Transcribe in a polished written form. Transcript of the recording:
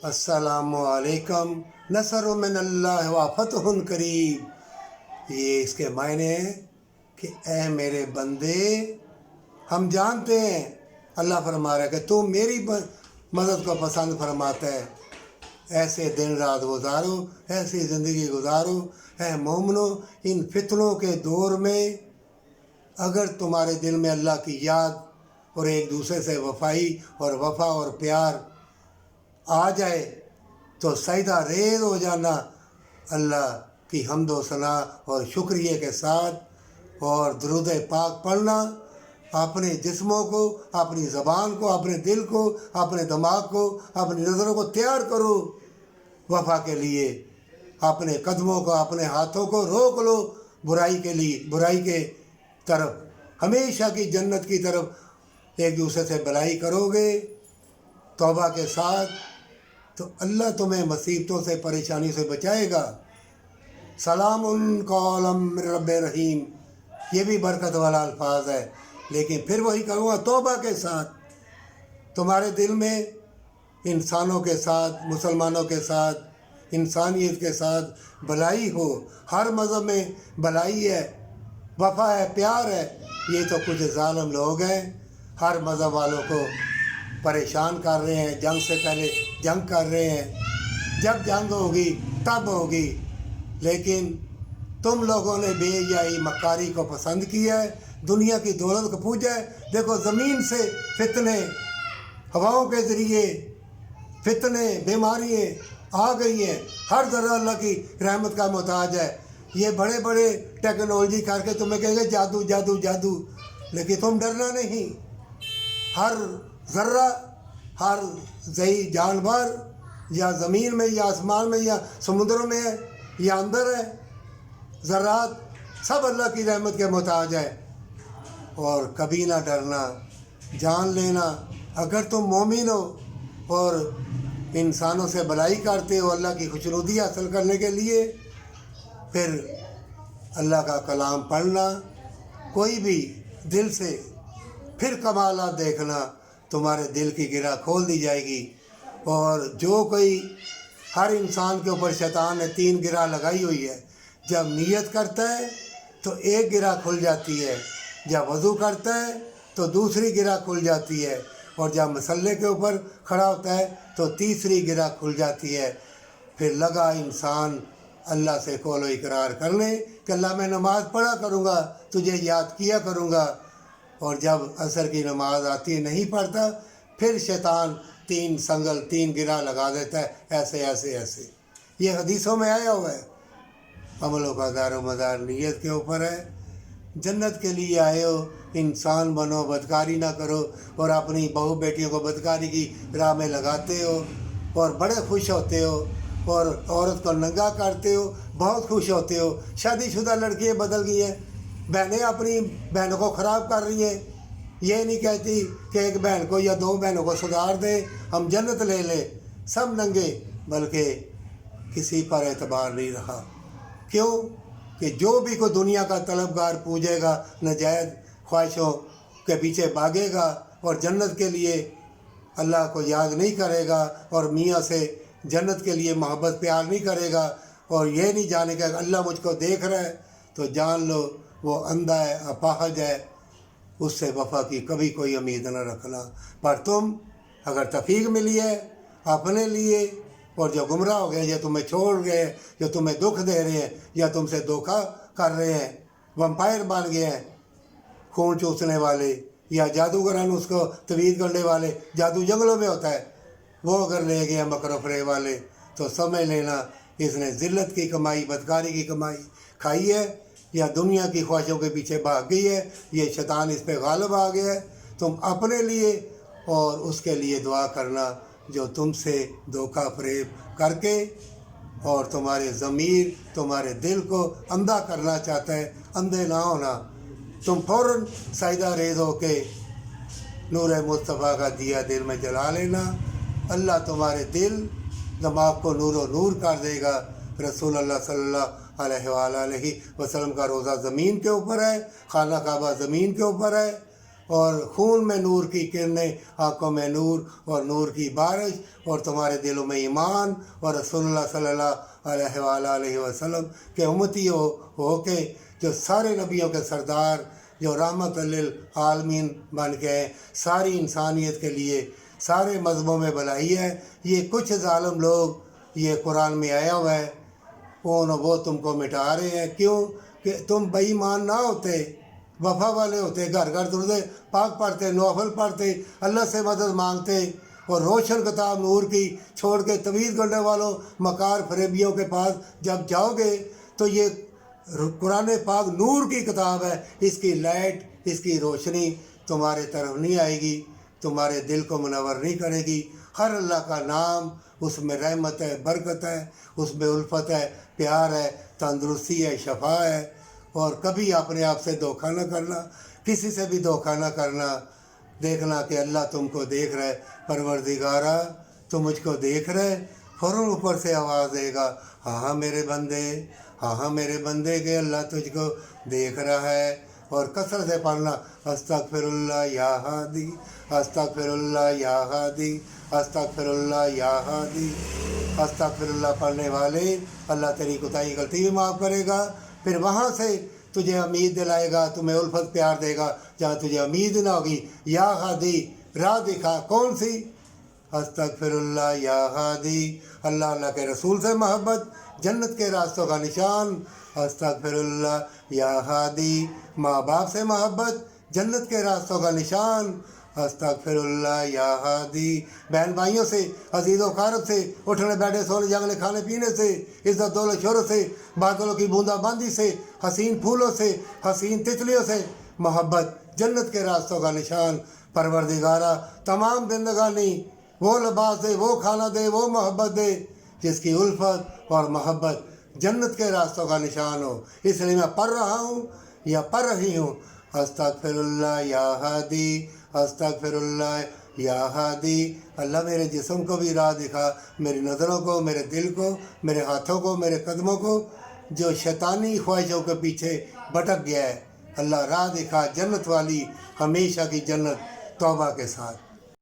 السلام علیکم نصر من اللہ و فتح قریب۔ یہ اس کے معنی ہیں کہ اے میرے بندے، ہم جانتے ہیں اللہ فرما رہا ہے کہ تو میری مدد کو پسند فرماتا ہے، ایسے دن رات گزارو، ایسی زندگی گزارو۔ اے مومنو، ان فتنوں کے دور میں اگر تمہارے دل میں اللہ کی یاد اور ایک دوسرے سے وفائی اور وفا اور پیار آ جائے تو سجدہ ریز ہو جانا اللہ کی حمد و ثنا اور شکریہ کے ساتھ، اور درود پاک پڑھنا۔ اپنے جسموں کو، اپنی زبان کو، اپنے دل کو، اپنے دماغ کو، اپنی نظروں کو تیار کرو وفا کے لیے۔ اپنے قدموں کو، اپنے ہاتھوں کو روک لو برائی کے لیے، برائی کے طرف، ہمیشہ کی جنت کی طرف ایک دوسرے سے بھلائی کرو گے توبہ کے ساتھ، تو اللہ تمہیں مصیبتوں سے، پریشانی سے بچائے گا۔ سلام قولا من رب رحیم، یہ بھی برکت والا الفاظ ہے، لیکن پھر وہی کروں گا توبہ کے ساتھ۔ تمہارے دل میں انسانوں کے ساتھ، مسلمانوں کے ساتھ، انسانیت کے ساتھ بھلائی ہو۔ ہر مذہب میں بھلائی ہے، وفا ہے، پیار ہے۔ یہ تو کچھ ظالم لوگ ہیں، ہر مذہب والوں کو پریشان کر رہے ہیں، جنگ سے پہلے جنگ کر رہے ہیں، جب جنگ ہوگی تب ہوگی۔ لیکن تم لوگوں نے بے حیائی مکاری کو پسند کیا ہے، دنیا کی دولت کو پوجا ہے۔ دیکھو زمین سے فتنے، ہواؤں کے ذریعے فتنے، بیماریاں آ گئی ہیں، ہر ذرہ اللہ کی رحمت کا محتاج ہے۔ یہ بڑے بڑے ٹیکنالوجی کر کے تمہیں کہیں گے جادو جادو جادو، لیکن تم ڈرنا نہیں۔ ہر ذرہ، ہر ذی جانور، یا زمین میں یا آسمان میں یا سمندروں میں ہے یا اندر ہے، ذرات سب اللہ کی رحمت کے محتاج ہے۔ اور کبھی نہ ڈرنا، جان لینا اگر تم مومن ہو اور انسانوں سے بھلائی کرتے ہو اللہ کی خوشنودی حاصل کرنے کے لیے، پھر اللہ کا کلام پڑھنا کوئی بھی دل سے، پھر کمالات دیکھنا، تمہارے دل کی گرہ کھول دی جائے گی۔ اور جو کوئی، ہر انسان کے اوپر شیطان نے 3 گرہ لگائی ہوئی ہے۔ جب نیت کرتا ہے تو ایک گرہ کھل جاتی ہے، جب وضو کرتا ہے تو دوسری گرہ کھل جاتی ہے، اور جب مصلے کے اوپر کھڑا ہوتا ہے تو تیسری گرہ کھل جاتی ہے۔ پھر لگا انسان اللہ سے قول و اقرار کرنے کہ اللہ میں نماز پڑھا کروں گا، تجھے یاد کیا کروں گا۔ اور جب عصر کی نماز آتی ہے نہیں پڑھتا، پھر شیطان 3 سنگل، 3 گرہ لگا دیتا ہے، ایسے ایسے ایسے۔ یہ حدیثوں میں آیا ہوا ہے۔ عملوں کا دار و مدار نیت کے اوپر ہے۔ جنت کے لیے آئے ہو، انسان بنو، بدکاری نہ کرو، اور اپنی بہو بیٹیوں کو بدکاری کی راہ میں لگاتے ہو اور بڑے خوش ہوتے ہو، اور عورت کو ننگا کرتے ہو، بہت خوش ہوتے ہو۔ شادی شدہ لڑکیاں بدل گئی ہیں، بہنیں اپنی بہنوں کو خراب کر رہی ہیں۔ یہ نہیں کہتی کہ ایک بہن کو یا 2 بہنوں کو سدھار دے، ہم جنت لے لیں، سب ننگے، بلکہ کسی پر اعتبار نہیں رہا۔ کیوں کہ جو بھی کوئی دنیا کا طلبگار پوجے گا، ناجائز خواہشوں کے پیچھے بھاگے گا، اور جنت کے لیے اللہ کو یاد نہیں کرے گا، اور میاں سے جنت کے لیے محبت پیار نہیں کرے گا، اور یہ نہیں جانے گا کہ اللہ مجھ کو دیکھ رہا ہے، تو جان لو وہ اندھا ہے، اپاہج ہے، اس سے وفا کی کبھی کوئی امید نہ رکھنا۔ پر تم اگر توفیق ملی ہے اپنے لیے، اور جو گمراہ ہو گئے، یا تمہیں چھوڑ گئے، یا تمہیں دکھ دے رہے ہیں، یا تم سے دھوکہ کر رہے ہیں، ویمپائر بن گئے ہیں، خون چوسنے والے، یا جادوگران اس کو تعویذ کرنے والے، جادو جنگلوں میں ہوتا ہے، وہ اگر لے گئے ہیں مکر و فریب والے، تو سمجھ لینا اس نے ذلت کی کمائی، بدکاری کی کمائی کھائی ہے، یا دنیا کی خواہشوں کے پیچھے بھاگ گئی ہے، یہ شیطان اس پہ غالب آ گیا ہے۔ تم اپنے لیے اور اس کے لیے دعا کرنا جو تم سے دھوکہ فریب کر کے اور تمہارے ضمیر، تمہارے دل کو اندھا کرنا چاہتا ہے۔ اندھے نہ ہونا، تم فوراً سجدہ ریز ہو کے نور مصطفیٰ کا دیا دل میں جلا لینا۔ اللہ تمہارے دل، دماغ کو نور و نور کر دے گا۔ رسول اللہ صلی اللہ علیہ وآلہ وسلم کا روزہ زمین کے اوپر ہے، خانہ کعبہ زمین کے اوپر ہے، اور خون میں نور کی کرنیں، آنکھوں میں نور اور نور کی بارش، اور تمہارے دلوں میں ایمان، اور رسول اللہ صلی اللہ علیہ وآلہ وسلم کے امتی ہو کے جو سارے نبیوں کے سردار، جو رحمت للعالمین بن کے ساری انسانیت کے لیے سارے مذہبوں میں بھلائی ہے۔ یہ کچھ ظالم لوگ، یہ قرآن میں آیا ہوا ہے، وہ تم کو مٹا رہے ہیں۔ کیوں؟ کہ تم بے ایمان نہ ہوتے، وفا والے ہوتے، گھر گھر درود پاک پڑھتے، نوافل پڑھتے، اللہ سے مدد مانگتے، اور روشن کتاب نور کی چھوڑ کے تویز گنڈے والوں مکار فریبیوں کے پاس جب جاؤ گے تو یہ قرآن پاک نور کی کتاب ہے، اس کی لائٹ، اس کی روشنی تمہارے طرف نہیں آئے گی، تمہارے دل کو منور نہیں کرے گی۔ ہر اللہ کا نام، اس میں رحمت ہے، برکت ہے، اس میں الفت ہے، پیار ہے، تندرستی ہے، شفا ہے۔ اور کبھی اپنے آپ سے دھوکہ نہ کرنا، کسی سے بھی دھوکہ نہ کرنا، دیکھنا کہ اللہ تم کو دیکھ رہا ہے۔ پروردگارا تو مجھ کو دیکھ رہے، فوراً اوپر سے آواز دے گا، ہاں ہاں میرے بندے، ہاں ہاں میرے بندے، کہ اللہ تجھ کو دیکھ رہا ہے۔ اور کثرت سے پڑھنا، استغفر اللہ یا ہادی، استغفر اللہ یا ہادی، استغفر اللہ یا ہادی۔ استغفر اللہ پڑھنے والے اللہ تیری کوتاہی غلطی بھی معاف کرے گا، پھر وہاں سے تجھے امید دلائے گا، تمہیں الفت پیار دے گا جہاں تجھے امید نہ ہوگی۔ یا ہادی، راہ دکھا، کون سی؟ استغفر اللہ یا ہادی، اللہ کے رسول سے محبت جنت کے راستوں کا نشان۔ استغفر اللہ یا ہادی، ماں باپ سے محبت جنت کے راستوں کا نشان۔ استغفر اللہ یا ہادی، بہن بھائیوں سے، عزیز و اقارب سے، اٹھنے بیٹھے سونے جاگنے کھانے پینے سے، عزت دولت شہرت سے، بادلوں کی بوندا باندی سے، حسین پھولوں سے، حسین تتلیوں سے محبت جنت کے راستوں کا نشان۔ پروردگارہ تمام زندگانی وہ لباس دے، وہ کھانا دے، وہ محبت دے جس کی الفت اور محبت جنت کے راستوں کا نشان ہو۔ اس لیے میں پڑھ رہا ہوں یا پڑھ رہی ہوں، استغفر اللہ یا ہادی، استغفر اللہ یا ہادی۔ اللہ میرے جسم کو بھی راہ دکھا، میری نظروں کو، میرے دل کو، میرے ہاتھوں کو، میرے قدموں کو جو شیطانی خواہشوں کے پیچھے بھٹک گیا ہے، اللہ راہ دکھا جنت والی، ہمیشہ کی جنت توبہ کے ساتھ۔